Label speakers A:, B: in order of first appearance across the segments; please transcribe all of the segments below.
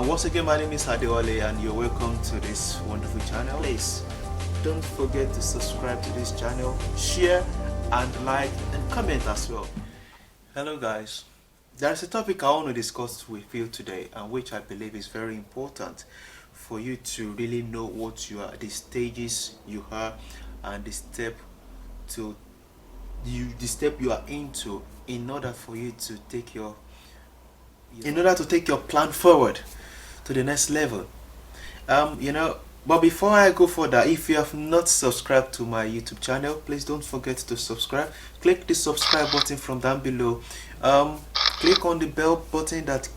A: Once again, my name is Adewale and you're welcome to this wonderful channel. Please don't forget to subscribe to this channel, share and like and comment as well. Hello guys, there's a topic I want to discuss with you today, and which I believe is very important for you to really know what you are, the stages you are, and the step you are into in order for you to take your plan forward to the next level. But before I go further, if you have not subscribed to my YouTube channel, please don't forget to subscribe. Click the subscribe button from down below. Click on the bell button that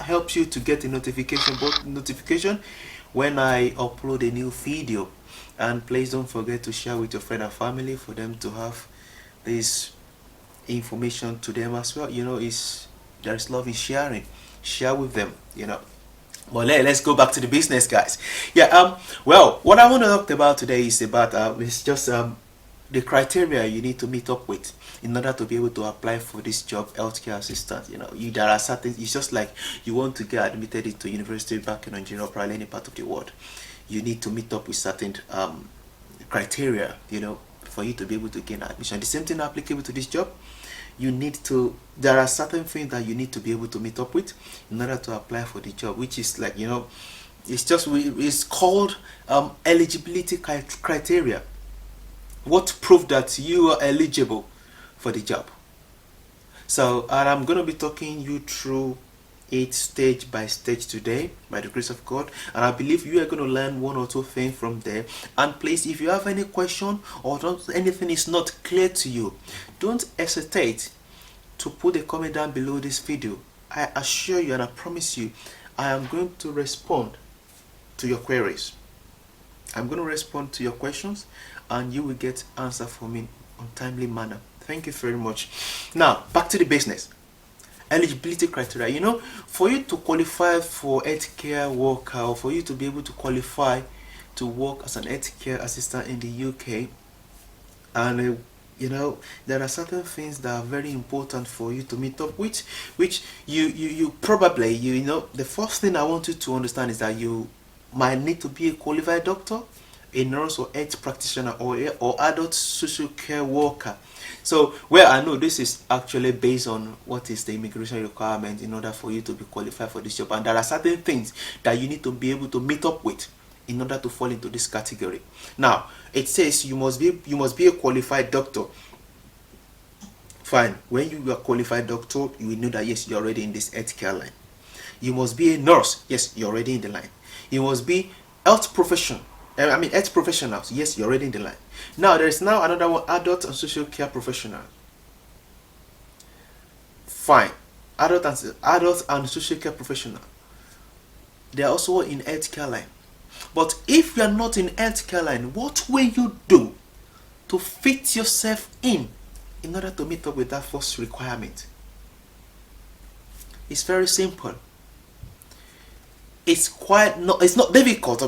A: helps you to get a notification when I upload a new video. And please don't forget to share with your friend and family for them to have this information to them as well. There's love in sharing. Share with them. Well, let's go back to the business, guys. Well, what I want to talk about today is about the criteria you need to meet up with in order to be able to apply for this job, healthcare assistant. There are certain. It's just like you want to get admitted into university back in Nigeria or probably any part of the world. You need to meet up with certain criteria, for you to be able to gain admission. The same thing applicable to this job. There are certain things that you need to be able to meet up with in order to apply for the job, which is like, it's called eligibility criteria. What proof that you are eligible for the job. So, and I'm going to be talking you through it stage by stage today by the grace of God, and I believe you are going to learn one or two things from there. And please, if you have any question or anything is not clear to you, don't hesitate to put a comment down below this video. I assure you and I promise you, I am going to respond to your queries. I'm going to respond to your questions and you will get answer from me on timely manner. Thank you very much. Now back to the business. Eligibility criteria. For you to qualify for healthcare worker, or for you to be able to qualify to work as an healthcare assistant in the UK, and there are certain things that are very important for you to meet up with, which you probably the first thing I want you to understand is that you might need to be a qualified doctor, a nurse or health practitioner, or adult social care worker. So, well, I know this is actually based on what is the immigration requirement in order for you to be qualified for this job, and there are certain things that you need to be able to meet up with in order to fall into this category. Now, it says you must be a qualified doctor. Fine. When you are a qualified doctor, you will know that yes, you're already in this healthcare line. You must be a nurse. Yes, you're already in the line. You must be health professionals. Yes, you're already in the line. Now there is now another one, adult and social care professional. Fine. Adult and social care professional. They are also in healthcare line. But if you are not in healthcare line, what will you do to fit yourself in order to meet up with that first requirement? It's very simple. It's not difficult.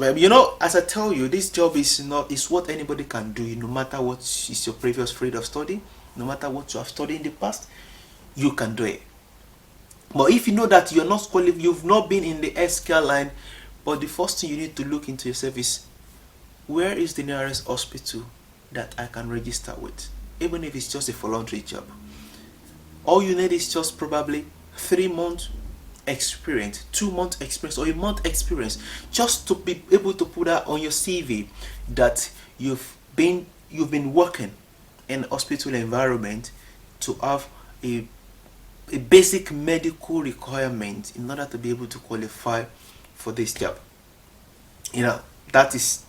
A: As I tell you, this job is what anybody can do. No matter what is your previous field of study, no matter what you have studied in the past, you can do it. But if you know that you're not qualified, you've not been in the healthcare line, but the first thing you need to look into yourself is, where is the nearest hospital that I can register with? Even if it's just a voluntary job. All you need is just probably 3 months experience, 2 months experience, or a month experience, just to be able to put that on your CV that you've been working in a hospital environment, to have a basic medical requirement in order to be able to qualify for this job. That is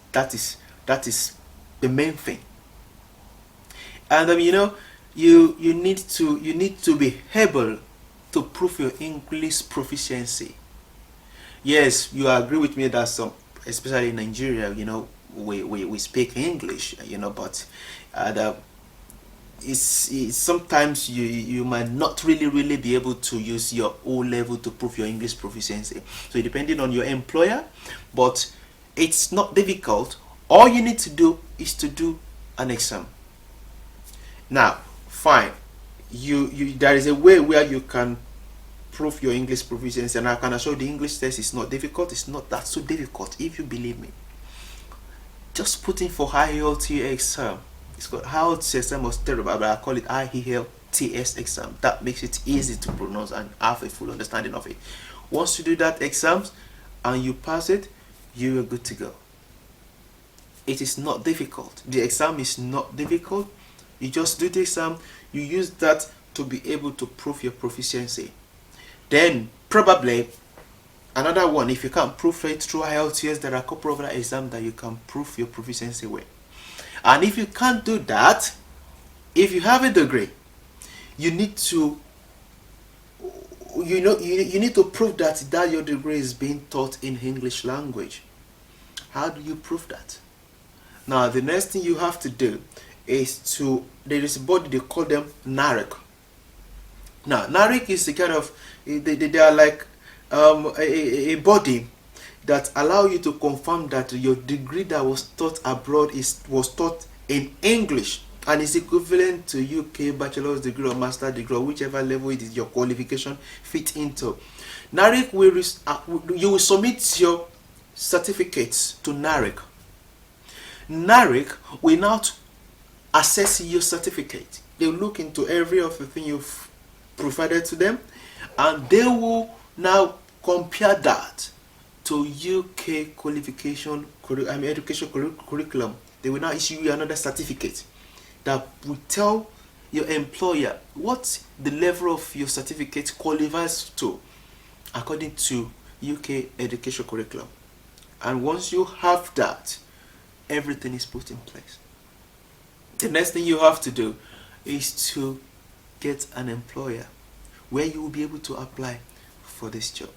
A: the main thing. And you need to be able to prove your English proficiency. Yes, you agree with me that especially in Nigeria, we speak English, but it's sometimes you might not really be able to use your O level to prove your English proficiency. So depending on your employer, but it's not difficult. All you need to do is to do an exam. Now, fine. There is a way where you can prove your English proficiency. And I can assure you the English test is not difficult. It's not that so difficult, if you believe me. Just put in for IELTS exam. It's called IELTS exam was terrible, but I call it IELTS exam. That makes it easy to pronounce and have a full understanding of it. Once you do that exams and you pass it, you are good to go. It is not difficult. The exam is not difficult. You just do the exam. You use that to be able to prove your proficiency. Then probably another one, if you can't prove it through IELTS, there are a couple of other exams that you can prove your proficiency with. And if you can't do that, if you have a degree, you need to you need to prove that your degree is being taught in English language. How do you prove that? Now the next thing you have to do is there is a body, they call them NARIC. Now NARIC is the kind of they are like a body that allow you to confirm that your degree that was taught abroad was taught in English and is equivalent to UK bachelor's degree or master's degree or whichever level it is your qualification fit into. NARIC you will submit your certificates to NARIC. NARIC will now assess your certificate. They will look into every of the thing you've provided to them, and they will now compare that to UK qualification education curriculum. They will now issue you another certificate that will tell your employer what the level of your certificate qualifies to according to UK education curriculum. And once you have that, everything is put in place. The next thing you have to do is to get an employer where you will be able to apply for this job.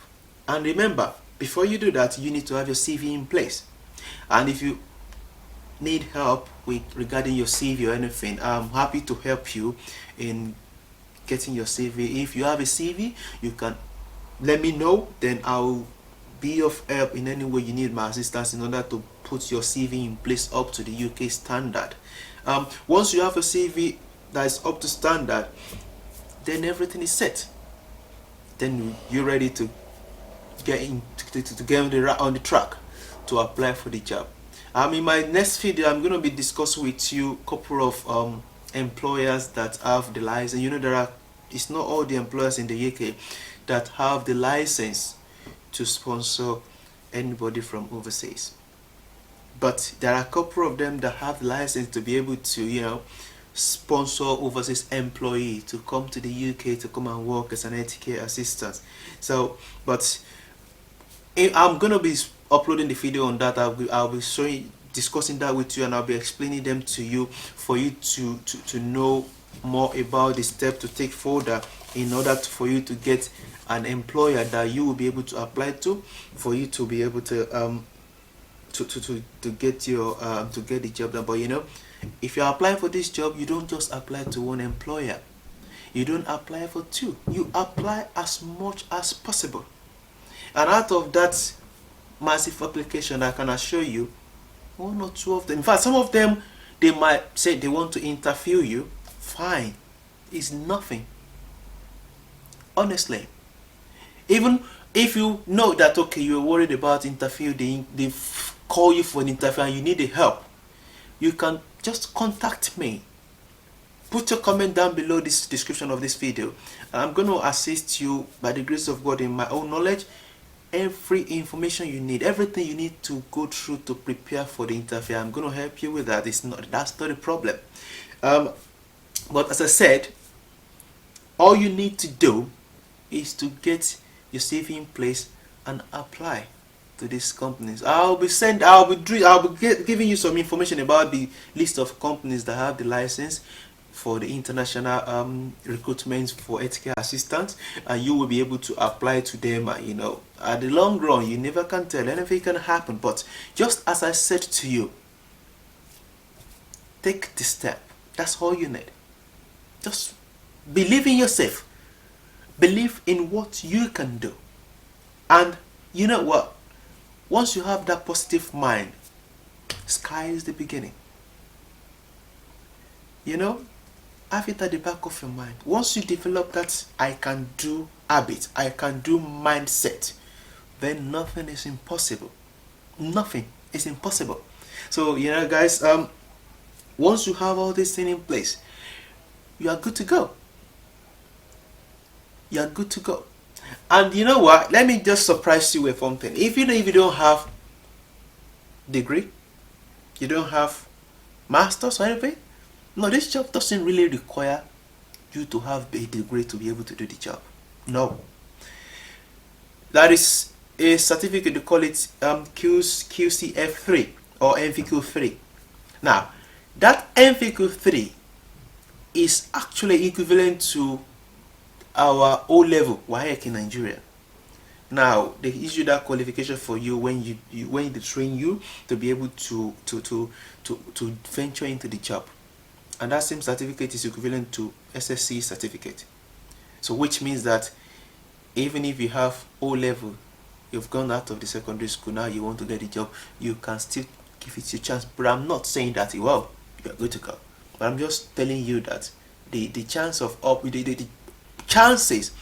A: And remember, before you do that, you need to have your CV in place. And if you need help regarding your CV or anything, I'm happy to help you in getting your CV. If you have a CV, you can let me know, then I'll be of help in any way you need my assistance in order to put your CV in place up to the UK standard. Once you have a CV that is up to standard, then everything is set. Then you're ready to get on the track to apply for the job. In my next video, I'm going to be discussing with you a couple of employers that have the license. You know, it's not all the employers in the UK that have the license to sponsor anybody from overseas, but there are a couple of them that have the license to be able to sponsor overseas employee to come to the UK to come and work as an healthcare assistant. So, but I'm gonna be uploading the video on that. I'll be discussing that with you, and I'll be explaining them to you for you to know more about the step to take further in order for you to get an employer that you will be able to apply to, for you to be able to get the job done. But if you're applying for this job, you don't just apply to one employer. You don't apply for two. You apply as much as possible. And out of that massive application, I can assure you, one or two of them, in fact, some of them, they might say they want to interview you. Fine. It's nothing. Honestly. Even if you know that, okay, you're worried about interview, they call you for an interview and you need the help, you can just contact me. Put your comment down below this description of this video, and I'm going to assist you by the grace of God in my own knowledge. Every information you need, everything you need to go through to prepare for the interview, I'm going to help you with that. That's not a problem. But as I said, all you need to do is to get your CV in place and apply to these companies. I'll be giving you some information about the list of companies that have the license for the international recruitment for healthcare assistants, and you will be able to apply to them. At the long run, you never can tell, anything can happen. But just as I said to you, take the step. That's all you need. Just believe in yourself. Believe in what you can do. And you know what? Once you have that positive mind, sky is the beginning. Have it at the back of your mind. Once you develop that, I can do habit, I can do mindset, then nothing is impossible. Nothing is impossible. So guys, once you have all these things in place, you are good to go. You are good to go. And you know what? Let me just surprise you with something. If you don't have degree, you don't have masters or anything, no, this job doesn't really require you to have a degree to be able to do the job. No. That is a certificate, they call it QCF3 or NVQ3. Now, that NVQ3 is actually equivalent to our O level WAEC in Nigeria. Now they issue that qualification for you when when they train you to be able to venture into the job, and that same certificate is equivalent to SSC certificate. So which means that even if you have O level, you've gone out of the secondary school, now you want to get a job, you can still give it your chance. But I'm not saying that well you're good to go, but I'm just telling you that the chance of the chances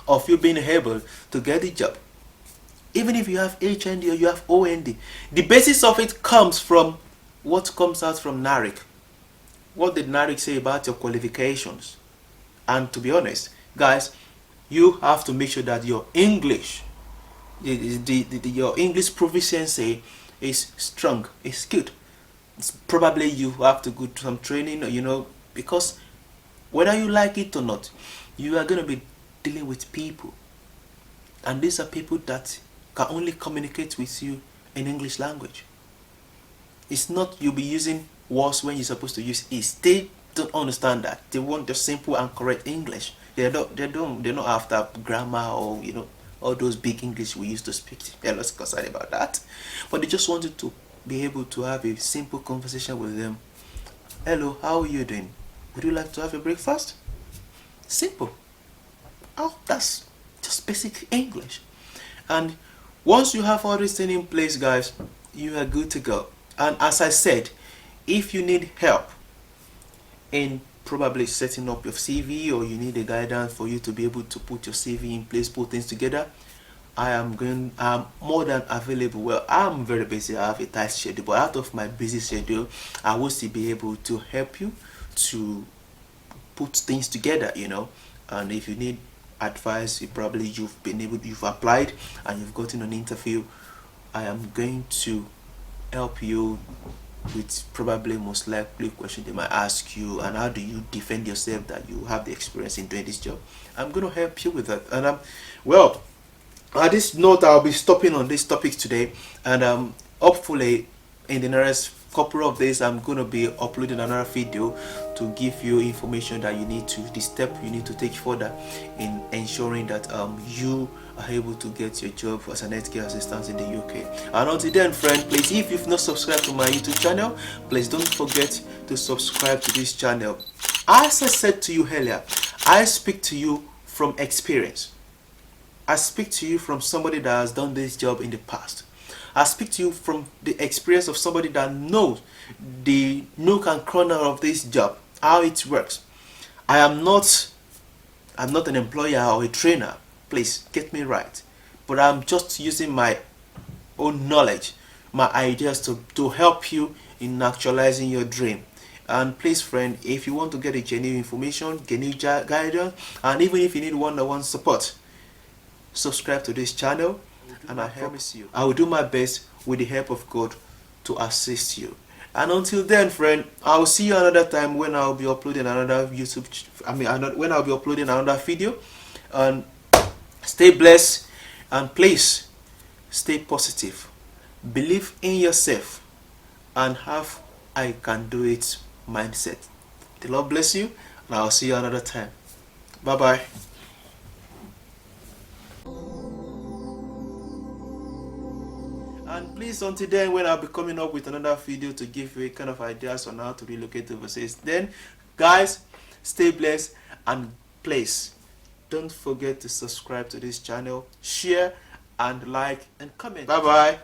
A: of you being able to get the job, even if you have HND or you have OND, the basis of it comes from what comes out from NARIC. What did NARIC say about your qualifications? And to be honest, guys, you have to make sure that your English, your English proficiency is strong, is good. Probably you have to go to some training, because whether you like it or not, you are going to be dealing with people, and these are people that can only communicate with you in English language. It's not you'll be using words when you're supposed to use is. They don't understand that. They want the simple and correct English. They're not after grammar or all those big English we used to speak. They're not concerned about that, but they just wanted to be able to have a simple conversation with them. Hello, how are you doing? Would you like to have a breakfast? Simple. Oh, that's just basic English. And once you have all these things in place, guys, you are good to go. And as I said, if you need help in probably setting up your CV, or you need a guidance for you to be able to put your CV in place, put things together, I'm more than available. Well, I'm very busy, I have a tight schedule, but out of my busy schedule, I will still be able to help you to put things together, and if you need advice, you've applied and you've gotten an interview, I am going to help you with probably most likely question they might ask you, and how do you defend yourself that you have the experience in doing this job. I'm going to help you with that. And well, at this note, I'll be stopping on this topic today, and hopefully in the next couple of days I'm going to be uploading another video to give you information that the step you need to take further in ensuring that you are able to get your job as an healthcare assistant in the UK. And until then, friend, please, if you've not subscribed to my YouTube channel, please don't forget to subscribe to this channel. As I said to you earlier, I speak to you from experience. I speak to you from somebody that has done this job in the past. I speak to you from the experience of somebody that knows the nook and corner of this job, how it works. I'm not an employer or a trainer, please get me right, but I'm just using my own knowledge, my ideas to help you in actualizing your dream. And please, friend, if you want to get a genuine information, genuine guidance, and even if you need one-on-one support, subscribe to this channel, and I promise you I will do my best with the help of God to assist you. And until then, friend, I will see you another time when I'll be uploading another when I'll be uploading another video. And stay blessed, and please stay positive, believe in yourself, and have I can do it mindset. The Lord bless you, and I'll see you another time. Bye bye. And please, until then, when I'll be coming up with another video to give you a kind of ideas on how to relocate overseas, then guys, stay blessed, and please don't forget to subscribe to this channel, share and like and comment. Bye bye.